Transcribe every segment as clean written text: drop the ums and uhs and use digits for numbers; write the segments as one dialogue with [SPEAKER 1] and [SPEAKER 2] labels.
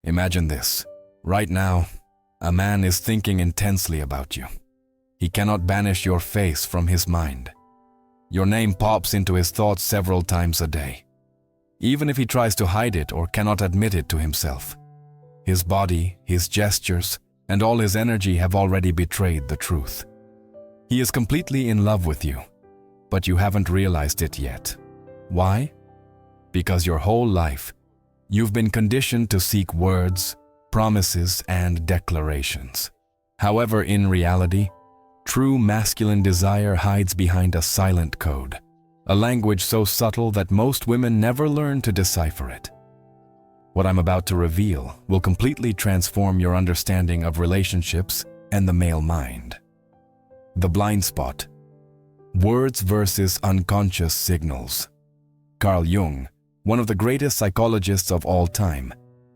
[SPEAKER 1] Imagine this. Right now, a man is thinking intensely about you. He cannot banish your face from his mind. Your name pops into his thoughts several times a day. Even if he tries to hide it or cannot admit it to himself, his body, his gestures, and all his energy have already betrayed the truth. He is completely in love with you, but you haven't realized it yet. Why? Because your whole life, you've been conditioned to seek words, promises, and declarations. However, in reality, true masculine desire hides behind a silent code, a language so subtle that most women never learn to decipher it. What I'm about to reveal will completely transform your understanding of relationships and the male mind. The blind spot. Words versus unconscious signals. Carl Jung, one of the greatest psychologists of all time,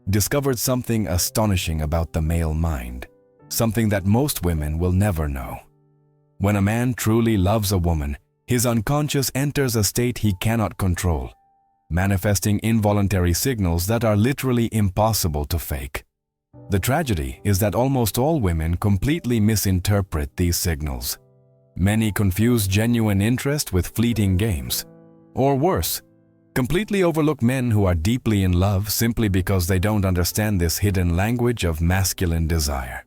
[SPEAKER 1] discovered something astonishing about the male mind, something that most women will never know. When a man truly loves a woman, his unconscious enters a state he cannot control, manifesting involuntary signals that are literally impossible to fake. The tragedy is that almost all women completely misinterpret these signals. Many confuse genuine interest with fleeting games. Or worse, completely overlook men who are deeply in love simply because they don't understand this hidden language of masculine desire.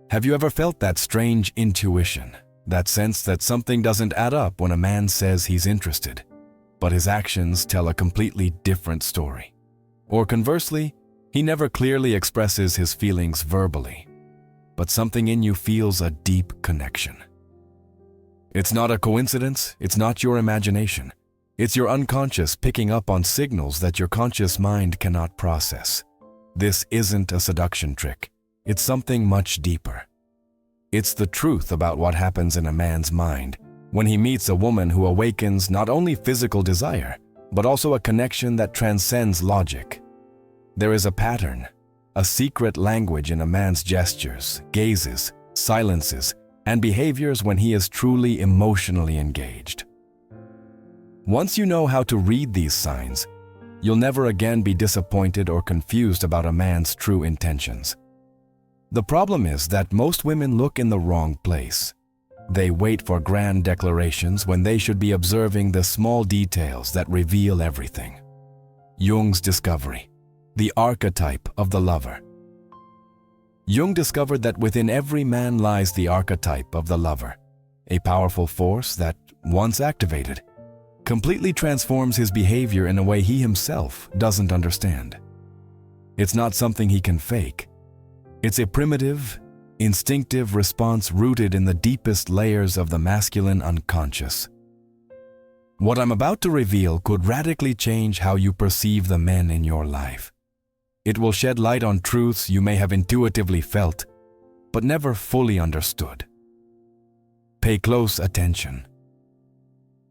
[SPEAKER 1] Have you ever felt that strange intuition, that sense that something doesn't add up when a man says he's interested, but his actions tell a completely different story? Or conversely, he never clearly expresses his feelings verbally, but something in you feels a deep connection. It's not a coincidence, it's not your imagination. It's your unconscious picking up on signals that your conscious mind cannot process. This isn't a seduction trick. It's something much deeper. It's the truth about what happens in a man's mind when he meets a woman who awakens not only physical desire, but also a connection that transcends logic. There is a pattern, a secret language in a man's gestures, gazes, silences, and behaviors when he is truly emotionally engaged. Once you know how to read these signs, you'll never again be disappointed or confused about a man's true intentions. The problem is that most women look in the wrong place. They wait for grand declarations when they should be observing the small details that reveal everything. Jung's discovery, the archetype of the lover. Jung discovered that within every man lies the archetype of the lover, a powerful force that, once activated, completely transforms his behavior in a way he himself doesn't understand. It's not something he can fake. It's a primitive, instinctive response rooted in the deepest layers of the masculine unconscious. What I'm about to reveal could radically change how you perceive the men in your life. It will shed light on truths you may have intuitively felt, but never fully understood. Pay close attention.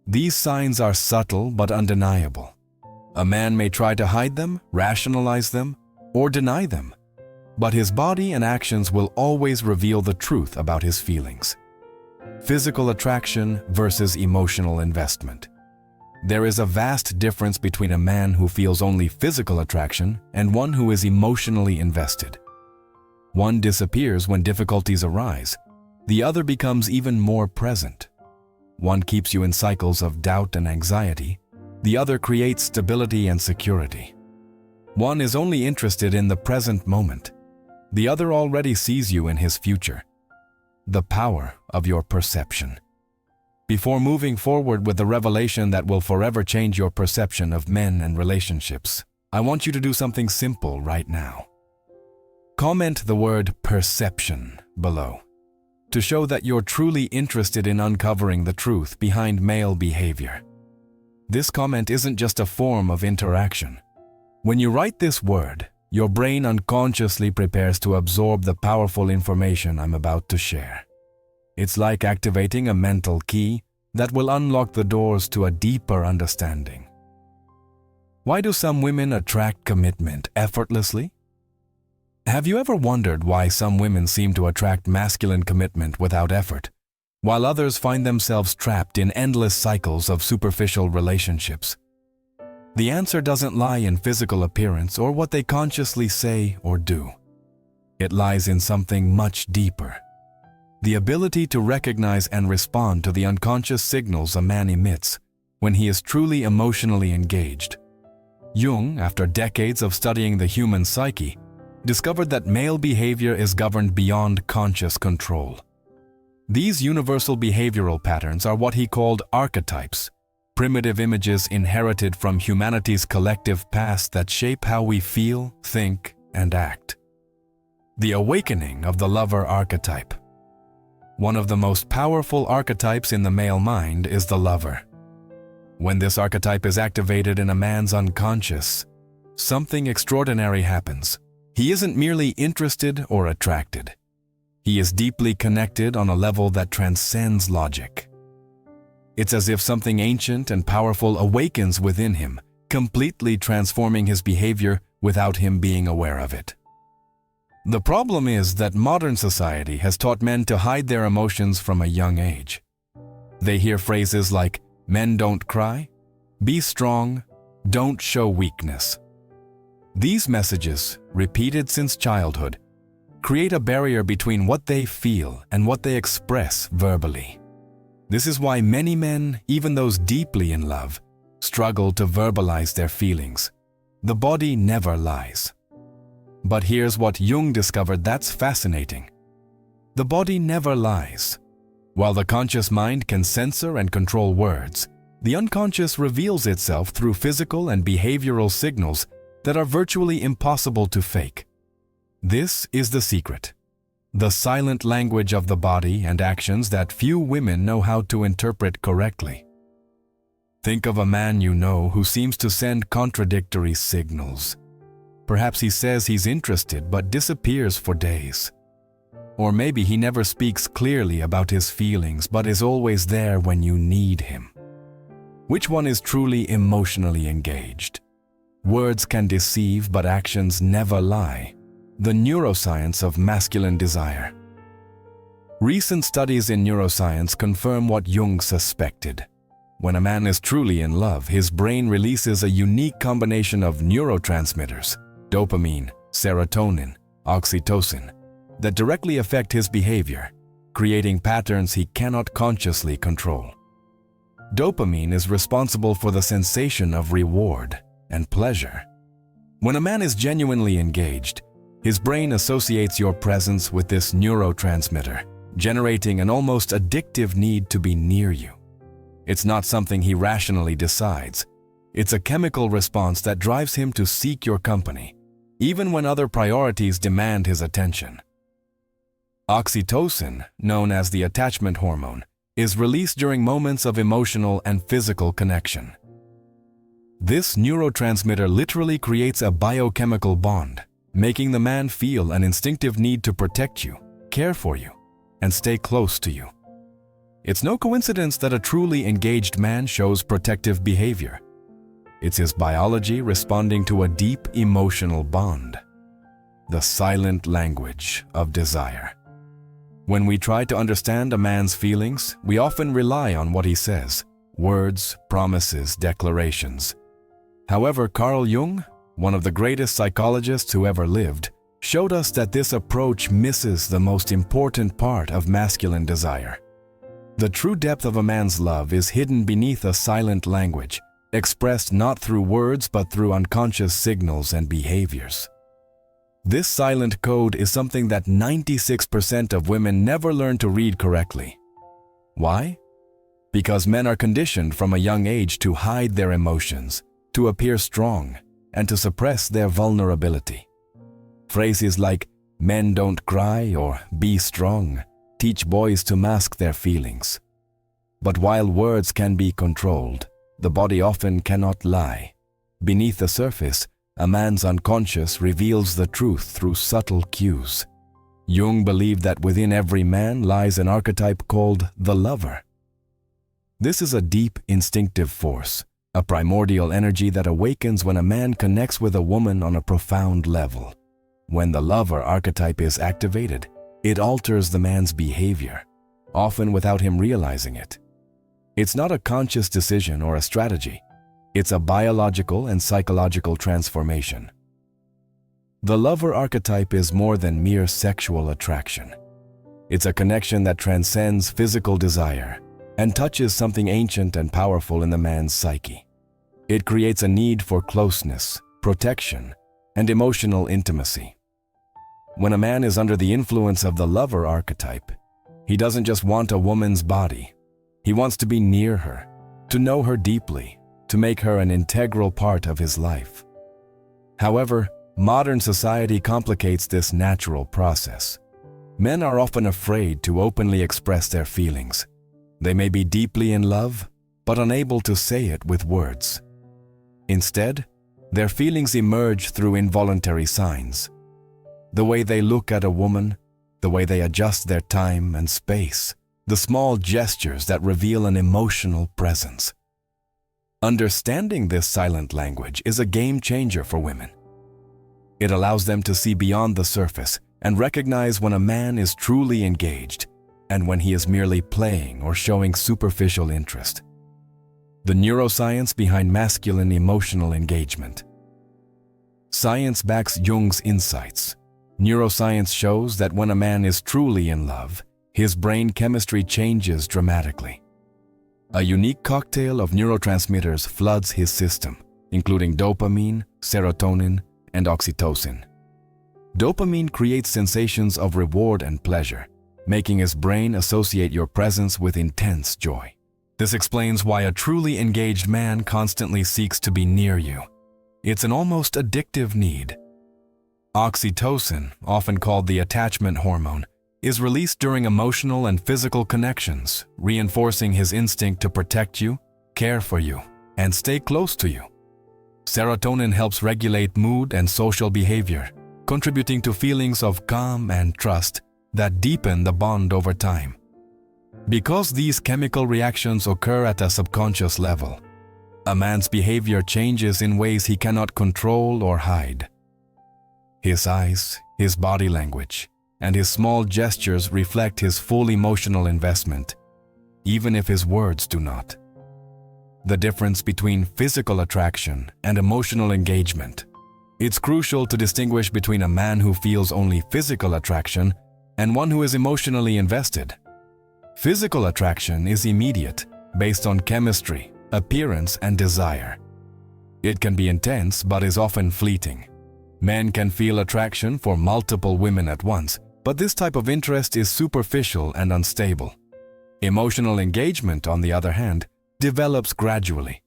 [SPEAKER 1] These signs are subtle but undeniable. A man may try to hide them, rationalize them, or deny them, but his body and actions will always reveal the truth about his feelings. Physical attraction versus emotional investment. There is a vast difference between a man who feels only physical attraction and one who is emotionally invested. One disappears when difficulties arise. The other becomes even more present. One keeps you in cycles of doubt and anxiety. The other creates stability and security. One is only interested in the present moment. The other already sees you in his future. The power of your perception. Before moving forward with the revelation that will forever change your perception of men and relationships, I want you to do something simple right now. Comment the word perception below, to show that you're truly interested in uncovering the truth behind male behavior. This comment isn't just a form of interaction. When you write this word, your brain unconsciously prepares to absorb the powerful information I'm about to share. It's like activating a mental key that will unlock the doors to a deeper understanding. Why do some women attract commitment effortlessly? Have you ever wondered why some women seem to attract masculine commitment without effort, while others find themselves trapped in endless cycles of superficial relationships? The answer doesn't lie in physical appearance or what they consciously say or do. It lies in something much deeper. The ability to recognize and respond to the unconscious signals a man emits when he is truly emotionally engaged. Jung, after decades of studying the human psyche, discovered that male behavior is governed beyond conscious control. These universal behavioral patterns are what he called archetypes, primitive images inherited from humanity's collective past that shape how we feel, think, and act. The awakening of the lover archetype. One of the most powerful archetypes in the male mind is the lover. When this archetype is activated in a man's unconscious, something extraordinary happens. He isn't merely interested or attracted. He is deeply connected on a level that transcends logic. It's as if something ancient and powerful awakens within him, completely transforming his behavior without him being aware of it. The problem is that modern society has taught men to hide their emotions from a young age. They hear phrases like, "Men don't cry," "Be strong," "Don't show weakness." These messages, repeated since childhood, create a barrier between what they feel and what they express verbally. This is why many men, even those deeply in love, struggle to verbalize their feelings. The body never lies. But here's what Jung discovered that's fascinating. The body never lies. While the conscious mind can censor and control words, the unconscious reveals itself through physical and behavioral signals that are virtually impossible to fake. This is the secret. The silent language of the body and actions that few women know how to interpret correctly. Think of a man you know who seems to send contradictory signals. Perhaps he says he's interested but disappears for days. Or maybe he never speaks clearly about his feelings but is always there when you need him. Which one is truly emotionally engaged? Words can deceive but actions never lie. The neuroscience of masculine desire. Recent studies in neuroscience confirm what Jung suspected. When a man is truly in love, his brain releases a unique combination of neurotransmitters, dopamine, serotonin, oxytocin, that directly affect his behavior, creating patterns he cannot consciously control. Dopamine is responsible for the sensation of reward and pleasure. When a man is genuinely engaged, his brain associates your presence with this neurotransmitter, generating an almost addictive need to be near you. It's not something he rationally decides. It's a chemical response that drives him to seek your company, even when other priorities demand his attention. Oxytocin, known as the attachment hormone, is released during moments of emotional and physical connection. This neurotransmitter literally creates a biochemical bond, making the man feel an instinctive need to protect you, care for you, and stay close to you. It's no coincidence that a truly engaged man shows protective behavior. It's his biology responding to a deep emotional bond. The silent language of desire. When we try to understand a man's feelings, we often rely on what he says, words, promises, declarations. However, Carl Jung, one of the greatest psychologists who ever lived, showed us that this approach misses the most important part of masculine desire. The true depth of a man's love is hidden beneath a silent language, expressed not through words but through unconscious signals and behaviors. This silent code is something that 96% of women never learn to read correctly. Why? Because men are conditioned from a young age to hide their emotions, to appear strong, and to suppress their vulnerability. Phrases like, "Men don't cry" or "Be strong" teach boys to mask their feelings. But while words can be controlled, the body often cannot lie. Beneath the surface, a man's unconscious reveals the truth through subtle cues. Jung believed that within every man lies an archetype called the lover. This is a deep, instinctive force, a primordial energy that awakens when a man connects with a woman on a profound level. When the lover archetype is activated, it alters the man's behavior, often without him realizing it. It's not a conscious decision or a strategy. It's a biological and psychological transformation. The lover archetype is more than mere sexual attraction. It's a connection that transcends physical desire and touches something ancient and powerful in the man's psyche. It creates a need for closeness, protection, and emotional intimacy. When a man is under the influence of the lover archetype, he doesn't just want a woman's body. He wants to be near her, to know her deeply, to make her an integral part of his life. However, modern society complicates this natural process. Men are often afraid to openly express their feelings. They may be deeply in love, but unable to say it with words. Instead, their feelings emerge through involuntary signs. The way they look at a woman, the way they adjust their time and space, the small gestures that reveal an emotional presence. Understanding this silent language is a game changer for women. It allows them to see beyond the surface and recognize when a man is truly engaged and when he is merely playing or showing superficial interest. The neuroscience behind masculine emotional engagement. Science backs Jung's insights. Neuroscience shows that when a man is truly in love, his brain chemistry changes dramatically. A unique cocktail of neurotransmitters floods his system, including dopamine, serotonin, and oxytocin. Dopamine creates sensations of reward and pleasure, making his brain associate your presence with intense joy. This explains why a truly engaged man constantly seeks to be near you. It's an almost addictive need. Oxytocin, often called the attachment hormone, is released during emotional and physical connections, reinforcing his instinct to protect you, care for you, and stay close to you. Serotonin helps regulate mood and social behavior, contributing to feelings of calm and trust that deepen the bond over time. Because these chemical reactions occur at a subconscious level, a man's behavior changes in ways he cannot control or hide. His eyes, his body language, and his small gestures reflect his full emotional investment, even if his words do not. The difference between physical attraction and emotional engagement. It's crucial to distinguish between a man who feels only physical attraction and one who is emotionally invested. Physical attraction is immediate, based on chemistry, appearance, and desire. It can be intense but is often fleeting. Men can feel attraction for multiple women at once, but this type of interest is superficial and unstable. Emotional engagement, on the other hand, develops gradually.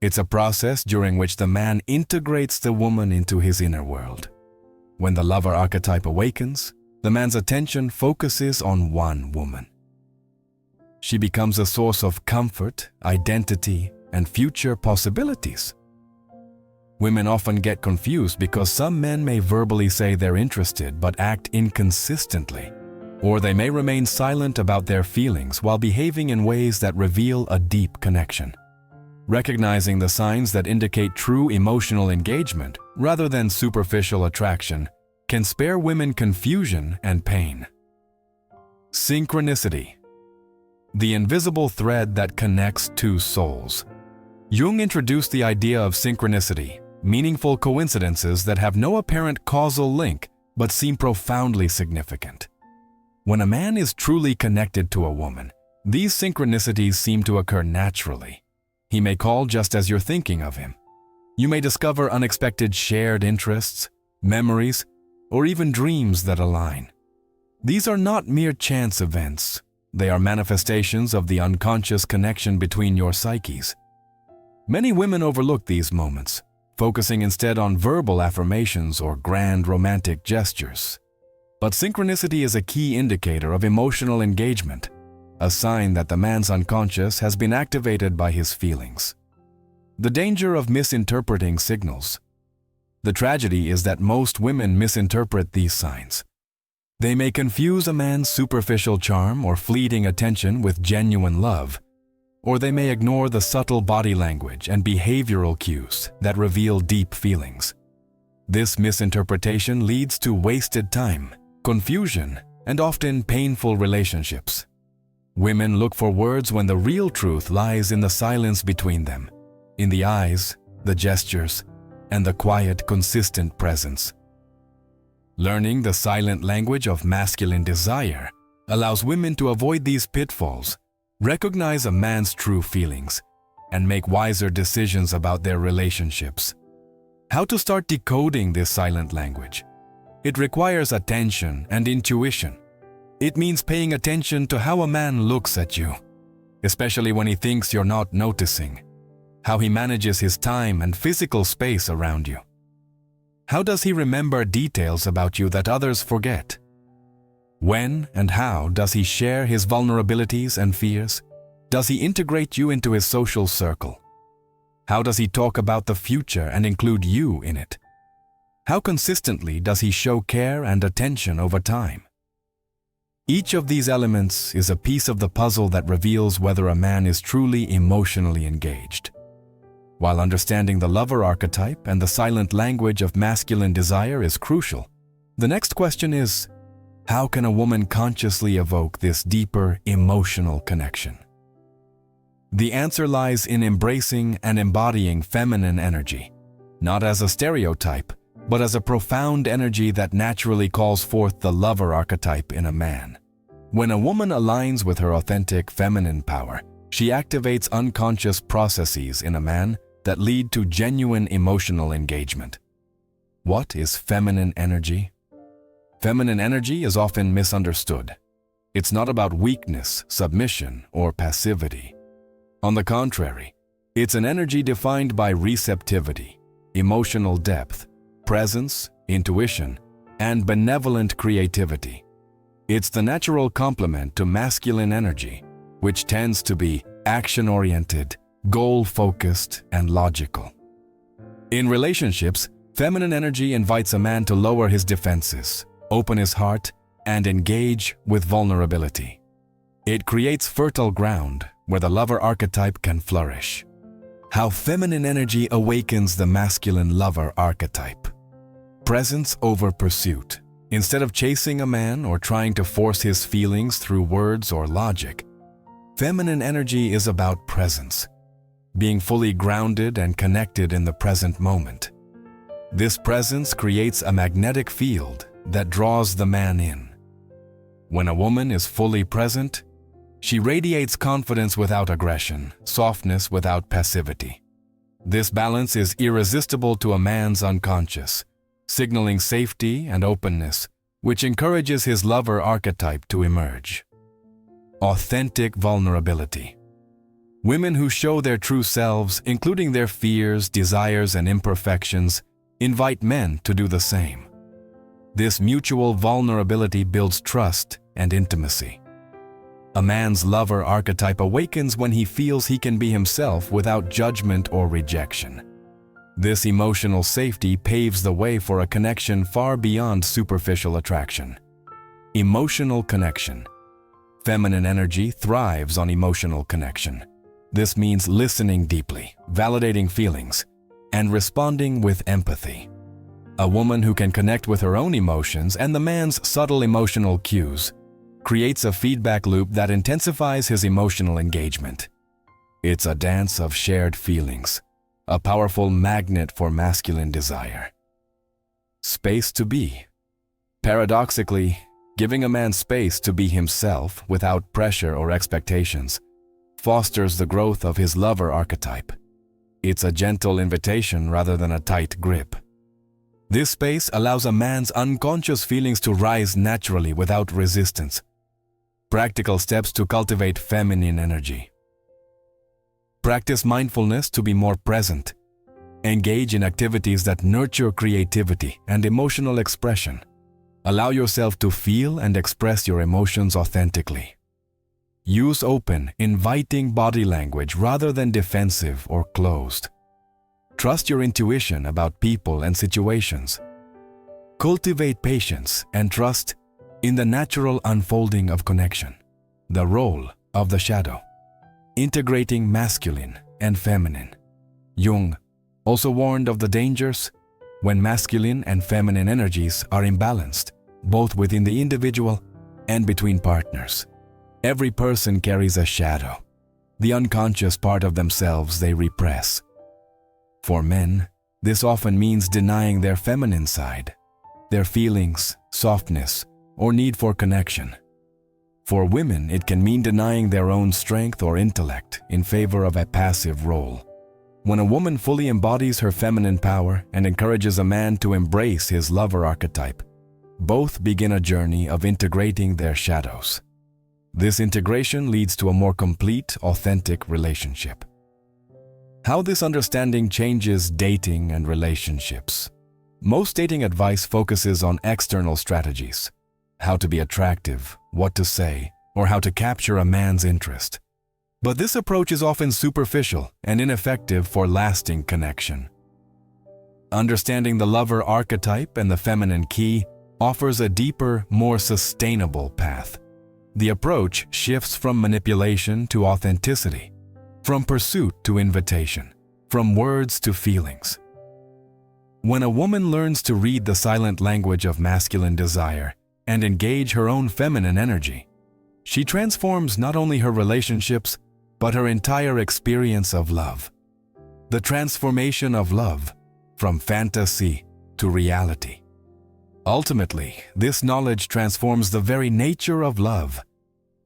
[SPEAKER 1] It's a process during which the man integrates the woman into his inner world. When the lover archetype awakens, the man's attention focuses on one woman. She becomes a source of comfort, identity, and future possibilities. Women often get confused because some men may verbally say they're interested but act inconsistently, or they may remain silent about their feelings while behaving in ways that reveal a deep connection. Recognizing the signs that indicate true emotional engagement rather than superficial attraction can spare women confusion and pain. Synchronicity. The invisible thread that connects two souls. Jung introduced the idea of synchronicity, meaningful coincidences that have no apparent causal link but seem profoundly significant. When a man is truly connected to a woman, these synchronicities seem to occur naturally. He may call just as you're thinking of him. You may discover unexpected shared interests, memories, or even dreams that align. These are not mere chance events. They are manifestations of the unconscious connection between your psyches. Many women overlook these moments, focusing instead on verbal affirmations or grand romantic gestures. But synchronicity is a key indicator of emotional engagement, a sign that the man's unconscious has been activated by his feelings. The danger of misinterpreting signals. The tragedy is that most women misinterpret these signs. They may confuse a man's superficial charm or fleeting attention with genuine love, or they may ignore the subtle body language and behavioral cues that reveal deep feelings. This misinterpretation leads to wasted time, confusion, and often painful relationships. Women look for words when the real truth lies in the silence between them. in the eyes, the gestures, and the quiet, consistent presence. Learning the silent language of masculine desire allows women to avoid these pitfalls, recognize a man's true feelings, and make wiser decisions about their relationships. How to start decoding this silent language? It requires attention and intuition. It means paying attention to how a man looks at you, especially when he thinks you're not noticing, how he manages his time and physical space around you. How does he remember details about you that others forget? When and how does he share his vulnerabilities and fears? Does he integrate you into his social circle? How does he talk about the future and include you in it? How consistently does he show care and attention over time? Each of these elements is a piece of the puzzle that reveals whether a man is truly emotionally engaged. While understanding the lover archetype and the silent language of masculine desire is crucial, the next question is, how can a woman consciously evoke this deeper emotional connection? The answer lies in embracing and embodying feminine energy, not as a stereotype, but as a profound energy that naturally calls forth the lover archetype in a man. When a woman aligns with her authentic feminine power, she activates unconscious processes in a man that lead to genuine emotional engagement. What is feminine energy? Feminine energy is often misunderstood. It's not about weakness, submission, or passivity. On the contrary, it's an energy defined by receptivity, emotional depth, presence, intuition, and benevolent creativity. It's the natural complement to masculine energy, which tends to be action-oriented, goal-focused, and logical. In relationships, feminine energy invites a man to lower his defenses, open his heart, and engage with vulnerability. It creates fertile ground where the lover archetype can flourish. How feminine energy awakens the masculine lover archetype. Presence over pursuit. Instead of chasing a man or trying to force his feelings through words or logic, feminine energy is about presence, being fully grounded and connected in the present moment. This presence creates a magnetic field that draws the man in. When a woman is fully present, she radiates confidence without aggression, softness without passivity. This balance is irresistible to a man's unconscious, signaling safety and openness, which encourages his lover archetype to emerge. Authentic vulnerability. Women who show their true selves, including their fears, desires, and imperfections, invite men to do the same. This mutual vulnerability builds trust and intimacy. A man's lover archetype awakens when he feels he can be himself without judgment or rejection. This emotional safety paves the way for a connection far beyond superficial attraction. Emotional connection. Feminine energy thrives on emotional connection. This means listening deeply, validating feelings, and responding with empathy. A woman who can connect with her own emotions and the man's subtle emotional cues creates a feedback loop that intensifies his emotional engagement. It's a dance of shared feelings, a powerful magnet for masculine desire. Space to be. Paradoxically, giving a man space to be himself without pressure or expectations fosters the growth of his lover archetype. It's a gentle invitation rather than a tight grip. This space allows a man's unconscious feelings to rise naturally without resistance. Practical steps to cultivate feminine energy. Practice mindfulness to be more present. Engage in activities that nurture creativity and emotional expression. Allow yourself to feel and express your emotions authentically. Use open, inviting body language rather than defensive or closed. Trust your intuition about people and situations. Cultivate patience and trust in the natural unfolding of connection. The role of the shadow. Integrating masculine and feminine. Jung also warned of the dangers when masculine and feminine energies are imbalanced, both within the individual and between partners. Every person carries a shadow, the unconscious part of themselves they repress. For men, this often means denying their feminine side, their feelings, softness, or need for connection. For women, it can mean denying their own strength or intellect in favor of a passive role. When a woman fully embodies her feminine power and encourages a man to embrace his lover archetype, both begin a journey of integrating their shadows. This integration leads to a more complete, authentic relationship. How this understanding changes dating and relationships. Most dating advice focuses on external strategies, how to be attractive, what to say, or how to capture a man's interest. But this approach is often superficial and ineffective for lasting connection. Understanding the lover archetype and the feminine key offers a deeper, more sustainable path. The approach shifts from manipulation to authenticity, from pursuit to invitation, from words to feelings. When a woman learns to read the silent language of masculine desire and engage her own feminine energy, she transforms not only her relationships, but her entire experience of love. The transformation of love from fantasy to reality. Ultimately, this knowledge transforms the very nature of love.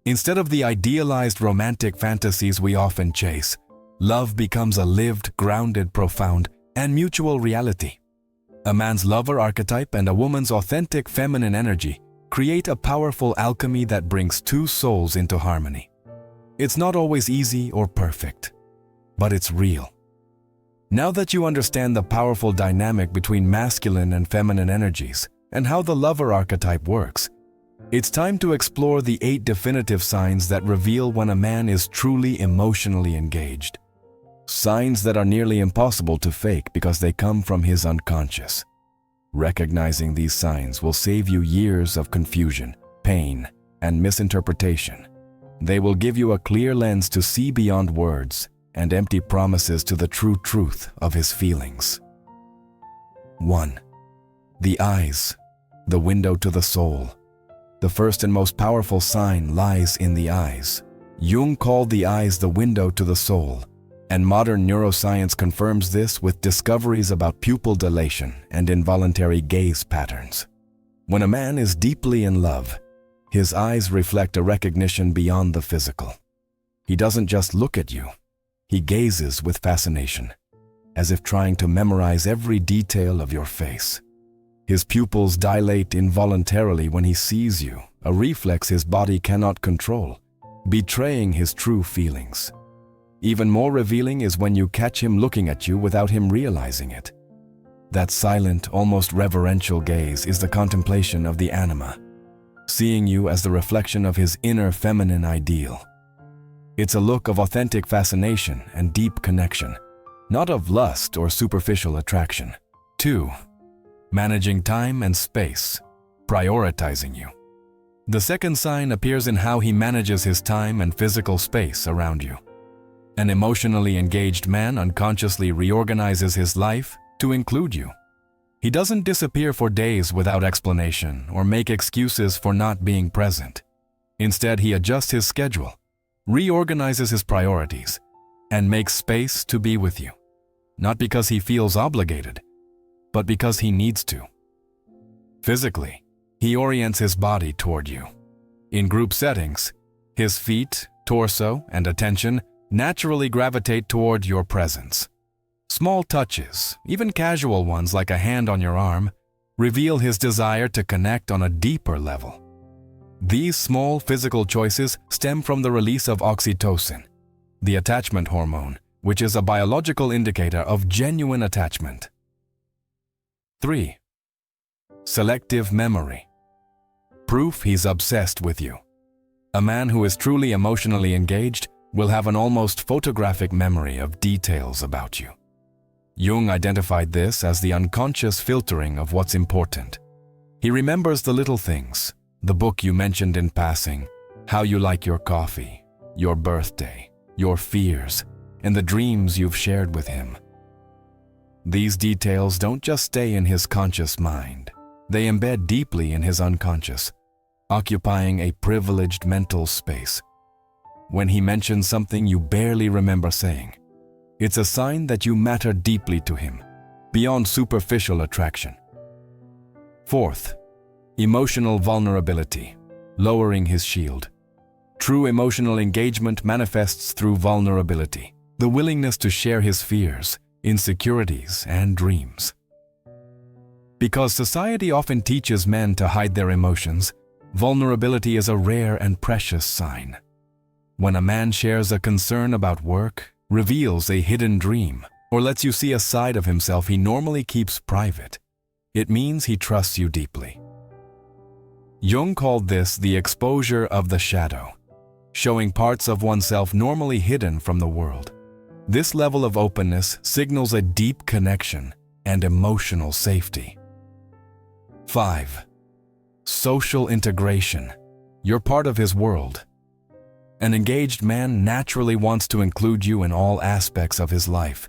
[SPEAKER 1] Instead of the idealized romantic fantasies we often chase, love becomes a lived, grounded, profound, and mutual reality. A man's lover archetype and a woman's authentic feminine energy create a powerful alchemy that brings two souls into harmony. It's not always easy or perfect, but it's real. Now that you understand the powerful dynamic between masculine and feminine energies and how the lover archetype works, it's time to explore the 8 definitive signs that reveal when a man is truly emotionally engaged. Signs that are nearly impossible to fake because they come from his unconscious. Recognizing these signs will save you years of confusion, pain, and misinterpretation. They will give you a clear lens to see beyond words and empty promises to the true truth of his feelings. 1. The eyes, the window to the soul. The first and most powerful sign lies in the eyes. Jung called the eyes the window to the soul, and modern neuroscience confirms this with discoveries about pupil dilation and involuntary gaze patterns. When a man is deeply in love, his eyes reflect a recognition beyond the physical. He doesn't just look at you, he gazes with fascination, as if trying to memorize every detail of your face. His pupils dilate involuntarily when he sees you, a reflex his body cannot control, betraying his true feelings. Even more revealing is when you catch him looking at you without him realizing it. That silent, almost reverential gaze is the contemplation of the anima, seeing you as the reflection of his inner feminine ideal. It's a look of authentic fascination and deep connection, not of lust or superficial attraction. 2. Managing time and space, prioritizing you. The second sign appears in how he manages his time and physical space around you. An emotionally engaged man unconsciously reorganizes his life to include you. He doesn't disappear for days without explanation or make excuses for not being present. Instead, he adjusts his schedule, reorganizes his priorities, and makes space to be with you. Not because he feels obligated, but because he needs to. Physically, he orients his body toward you. In group settings, his feet, torso, and attention naturally gravitate toward your presence. Small touches, even casual ones like a hand on your arm, reveal his desire to connect on a deeper level. These small physical choices stem from the release of oxytocin, the attachment hormone, which is a biological indicator of genuine attachment. 3. Selective memory. Proof he's obsessed with you. A man who is truly emotionally engaged will have an almost photographic memory of details about you. Jung identified this as the unconscious filtering of what's important. He remembers the little things, the book you mentioned in passing, how you like your coffee, your birthday, your fears, and the dreams you've shared with him. These details don't just stay in his conscious mind. They embed deeply in his unconscious, occupying a privileged mental space. When he mentions something you barely remember saying, It's a sign that you matter deeply to him, beyond superficial attraction. Fourth, emotional vulnerability, lowering his shield. True emotional engagement manifests through vulnerability, the willingness to share his fears, insecurities, and dreams. Because society often teaches men to hide their emotions, vulnerability is a rare and precious sign. When a man shares a concern about work, reveals a hidden dream, or lets you see a side of himself he normally keeps private, it means he trusts you deeply. Jung called this the exposure of the shadow, showing parts of oneself normally hidden from the world. This level of openness signals a deep connection and emotional safety. 5. Social integration. You're part of his world. An engaged man naturally wants to include you in all aspects of his life.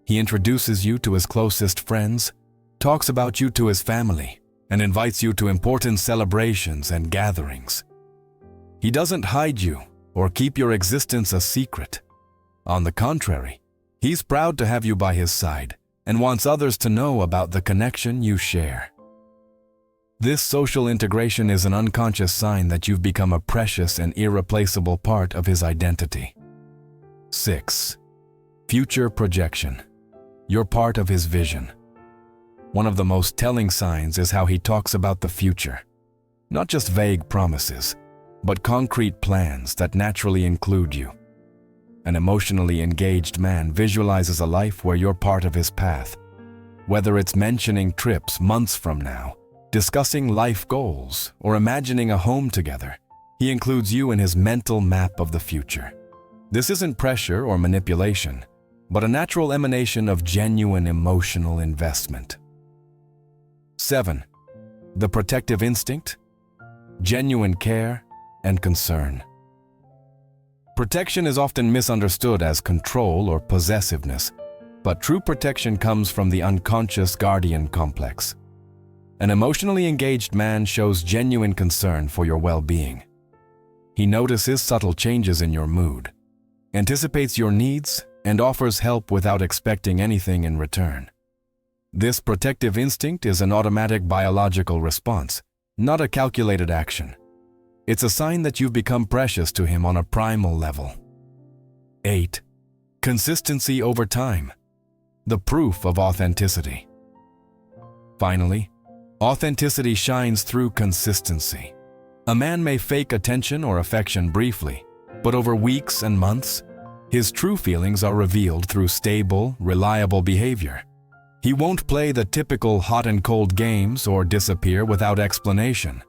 [SPEAKER 1] He introduces you to his closest friends, talks about you to his family, and invites you to important celebrations and gatherings. He doesn't hide you or keep your existence a secret. On the contrary, he's proud to have you by his side and wants others to know about the connection you share. This social integration is an unconscious sign that you've become a precious and irreplaceable part of his identity. 6. Future projection. You're part of his vision. One of the most telling signs is how he talks about the future. Not just vague promises, but concrete plans that naturally include you. An emotionally engaged man visualizes a life where you're part of his path. Whether it's mentioning trips months from now, discussing life goals, or imagining a home together, he includes you in his mental map of the future. This isn't pressure or manipulation, but a natural emanation of genuine emotional investment. 7. The protective instinct, genuine care, and concern. Protection is often misunderstood as control or possessiveness, but true protection comes from the unconscious guardian complex. An emotionally engaged man shows genuine concern for your well-being. He notices subtle changes in your mood, anticipates your needs, and offers help without expecting anything in return. This protective instinct is an automatic biological response, not a calculated action. It's a sign that you've become precious to him on a primal level. 8. Consistency over time. The proof of authenticity. Finally, authenticity shines through consistency. A man may fake attention or affection briefly, but over weeks and months, his true feelings are revealed through stable, reliable behavior. He won't play the typical hot and cold games or disappear without explanation.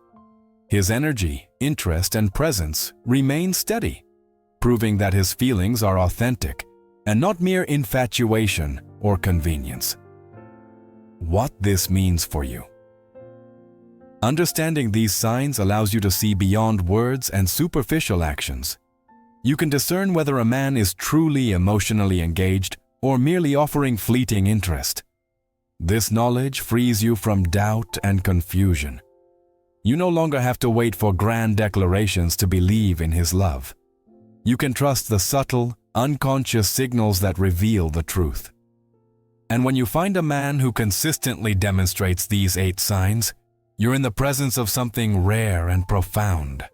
[SPEAKER 1] His energy, interest, and presence remain steady, proving that his feelings are authentic and not mere infatuation or convenience. What this means for you. Understanding these signs allows you to see beyond words and superficial actions. You can discern whether a man is truly emotionally engaged or merely offering fleeting interest. This knowledge frees you from doubt and confusion. You no longer have to wait for grand declarations to believe in his love. You can trust the subtle, unconscious signals that reveal the truth. And when you find a man who consistently demonstrates these 8 signs, you're in the presence of something rare and profound.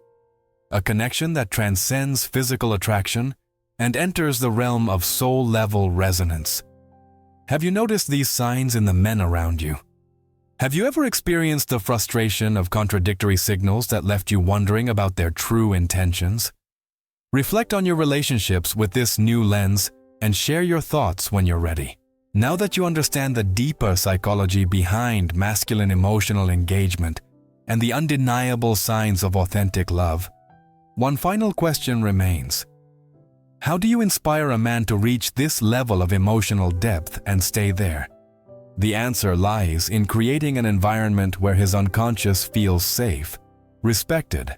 [SPEAKER 1] A connection that transcends physical attraction and enters the realm of soul-level resonance. Have you noticed these signs in the men around you? Have you ever experienced the frustration of contradictory signals that left you wondering about their true intentions? Reflect on your relationships with this new lens and share your thoughts when you're ready. Now that you understand the deeper psychology behind masculine emotional engagement and the undeniable signs of authentic love, one final question remains. How do you inspire a man to reach this level of emotional depth and stay there? The answer lies in creating an environment where his unconscious feels safe, respected,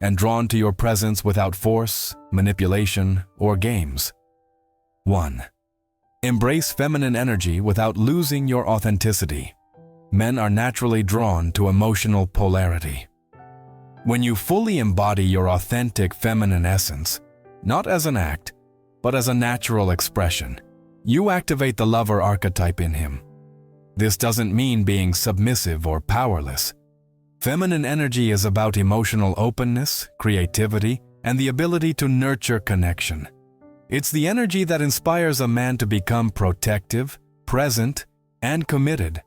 [SPEAKER 1] and drawn to your presence without force, manipulation, or games. 1. Embrace feminine energy without losing your authenticity. Men are naturally drawn to emotional polarity. When you fully embody your authentic feminine essence, not as an act, but as a natural expression, You activate the lover archetype in him. This doesn't mean being submissive or powerless. Feminine energy is about emotional openness, creativity, and the ability to nurture connection. It's the energy that inspires a man to become protective, present, and committed.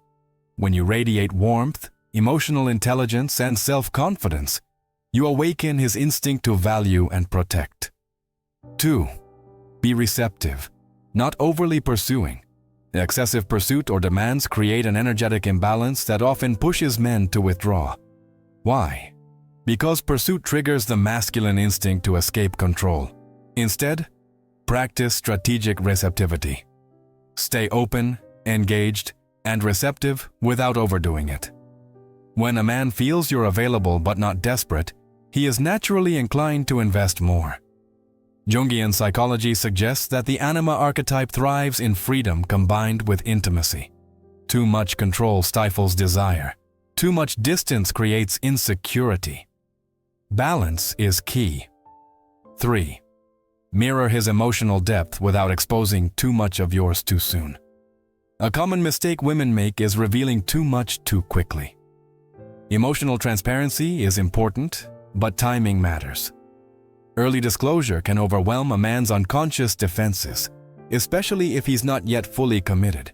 [SPEAKER 1] When you radiate warmth, emotional intelligence, and self-confidence, you awaken his instinct to value and protect. 2. Be receptive, not overly pursuing. Excessive pursuit or demands create an energetic imbalance that often pushes men to withdraw. Why? Because pursuit triggers the masculine instinct to escape control. Instead, practice strategic receptivity. Stay open, engaged, and receptive without overdoing it. When a man feels you're available but not desperate, he is naturally inclined to invest more. Jungian psychology suggests that the anima archetype thrives in freedom combined with intimacy. Too much control stifles desire. Too much distance creates insecurity. Balance is key. 3. Mirror his emotional depth without exposing too much of yours too soon. A common mistake women make is revealing too much too quickly. Emotional transparency is important, but timing matters. Early disclosure can overwhelm a man's unconscious defenses, especially if he's not yet fully committed.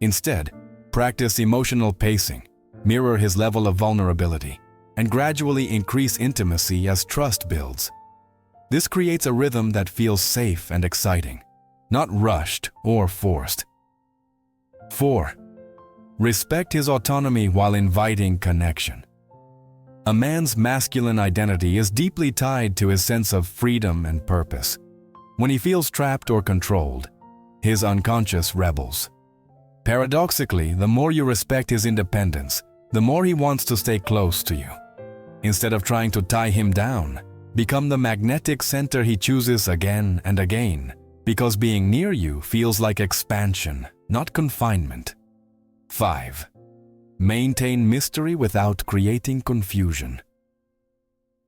[SPEAKER 1] Instead, practice emotional pacing, mirror his level of vulnerability, and gradually increase intimacy as trust builds. This creates a rhythm that feels safe and exciting, not rushed or forced. 4. Respect his autonomy while inviting connection. A man's masculine identity is deeply tied to his sense of freedom and purpose. When he feels trapped or controlled, his unconscious rebels. Paradoxically, the more you respect his independence, the more he wants to stay close to you. Instead of trying to tie him down, become the magnetic center he chooses again and again, because being near you feels like expansion, not confinement. 5. Maintain mystery without creating confusion.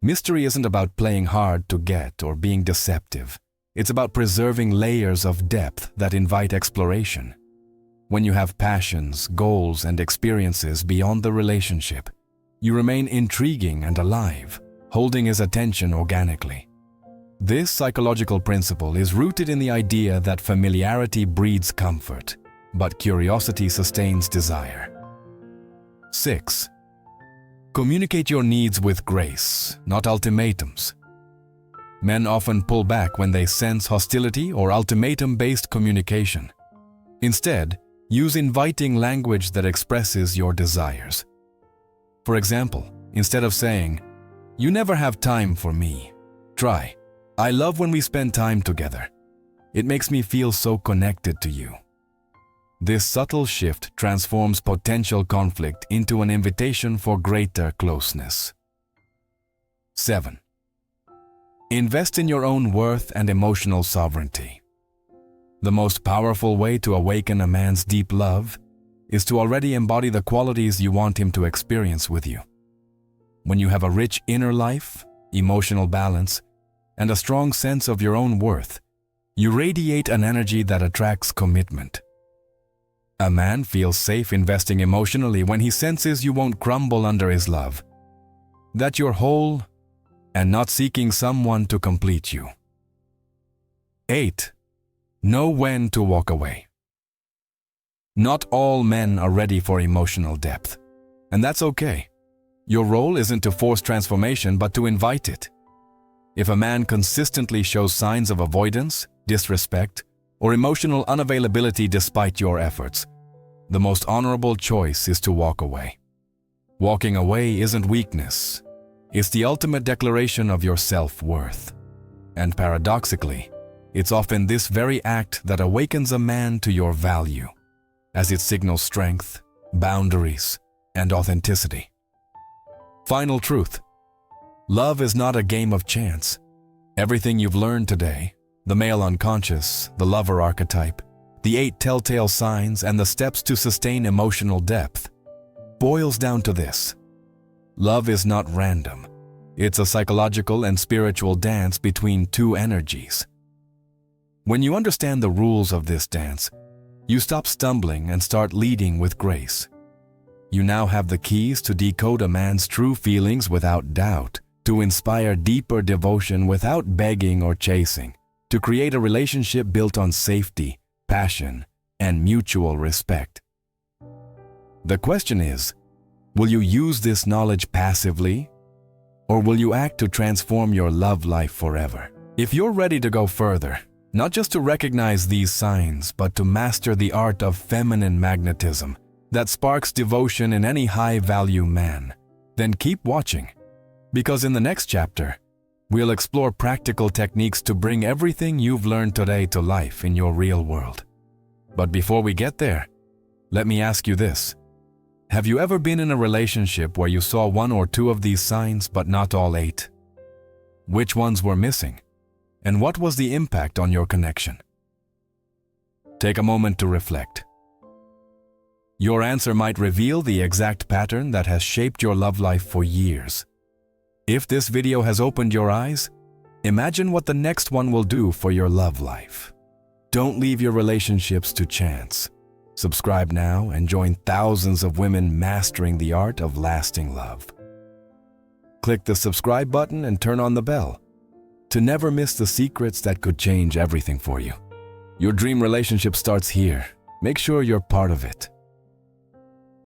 [SPEAKER 1] Mystery isn't about playing hard to get or being deceptive. It's about preserving layers of depth that invite exploration. When you have passions, goals, and experiences beyond the relationship, you remain intriguing and alive, holding his attention organically. This psychological principle is rooted in the idea that familiarity breeds comfort, but curiosity sustains desire. 6. Communicate your needs with grace, not ultimatums. Men often pull back when they sense hostility or ultimatum-based communication. Instead, use inviting language that expresses your desires. For example, instead of saying, "You never have time for me," try, "I love when we spend time together. It makes me feel so connected to you." This subtle shift transforms potential conflict into an invitation for greater closeness. 7. Invest in your own worth and emotional sovereignty. The most powerful way to awaken a man's deep love is to already embody the qualities you want him to experience with you. When you have a rich inner life, emotional balance, and a strong sense of your own worth, you radiate an energy that attracts commitment. A man feels safe investing emotionally when he senses you won't crumble under his love, that you're whole and not seeking someone to complete you. 8. Know when to walk away. Not all men are ready for emotional depth, and that's okay. Your role isn't to force transformation, but to invite it. If a man consistently shows signs of avoidance, disrespect, or emotional unavailability despite your efforts, the most honorable choice is to walk away. Walking away isn't weakness. It's the ultimate declaration of your self-worth. And paradoxically, it's often this very act that awakens a man to your value, as it signals strength, boundaries, and authenticity. Final truth. Love is not a game of chance. Everything you've learned today, the male unconscious, the lover archetype, the 8 telltale signs, and the steps to sustain emotional depth, boils down to this. Love is not random. It's a psychological and spiritual dance between two energies. When you understand the rules of this dance, you stop stumbling and start leading with grace. You now have the keys to decode a man's true feelings without doubt, to inspire deeper devotion without begging or chasing, to create a relationship built on safety, passion, and mutual respect. The question is, will you use this knowledge passively, or will you act to transform your love life forever? If you're ready to go further, not just to recognize these signs, but to master the art of feminine magnetism that sparks devotion in any high-value man, then keep watching. Because in the next chapter, we'll explore practical techniques to bring everything you've learned today to life in your real world. But before we get there, let me ask you this. Have you ever been in a relationship where you saw one or two of these signs but not all 8? Which ones were missing? And what was the impact on your connection? Take a moment to reflect. Your answer might reveal the exact pattern that has shaped your love life for years. If this video has opened your eyes, imagine what the next one will do for your love life. Don't leave your relationships to chance. Subscribe now and join thousands of women mastering the art of lasting love. Click the subscribe button and turn on the bell to never miss the secrets that could change everything for you. Your dream relationship starts here. Make sure you're part of it.